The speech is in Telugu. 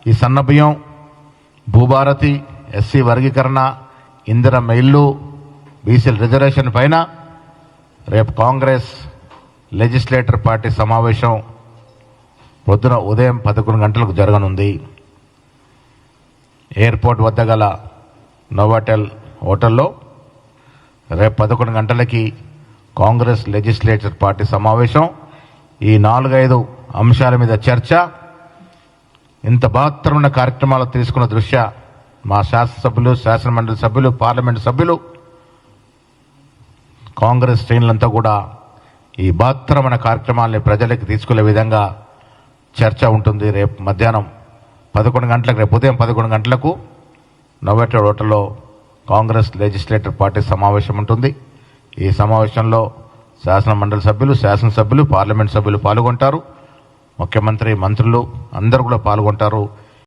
ఈ సన్నబియ్యం, భూభారతి, ఎస్సీ వర్గీకరణ, ఇందిరమ్మ ఇల్లు, బీసీల రిజర్వేషన్ పైన రేపు కాంగ్రెస్ లెజిస్లేటర్ పార్టీ సమావేశం పొద్దున ఉదయం 11 గంటలకు జరగనుంది. ఎయిర్పోర్ట్ వద్ద గల నోవాటెల్ హోటల్లో రేపు 11 గంటలకి కాంగ్రెస్ లెజిస్లేచర్ పార్టీ సమావేశం. ఈ 4-5 అంశాల మీద చర్చ. ఇంత బహత్తరమైన కార్యక్రమాలు తీసుకున్న దృష్ట్యా మా శాసనసభ్యులు, శాసనమండలి సభ్యులు, పార్లమెంటు సభ్యులు, కాంగ్రెస్ శ్రేణులంతా కూడా ఈ బహత్తరమైన కార్యక్రమాల్ని ప్రజలకు తీసుకునే విధంగా చర్చ ఉంటుంది. రేపు మధ్యాహ్నం 11 గంటలకు, రేపు ఉదయం 11 గంటలకు నోవాటెల్ హోటల్లో కాంగ్రెస్ లెజిస్లేటర్ పార్టీ సమావేశం ఉంటుంది. ఈ సమావేశంలో శాసనమండలి సభ్యులు, శాసనసభ్యులు, పార్లమెంట్ సభ్యులు పాల్గొంటారు. ముఖ్యమంత్రి, మంత్రులు అందరూ కూడా పాల్గొంటారు.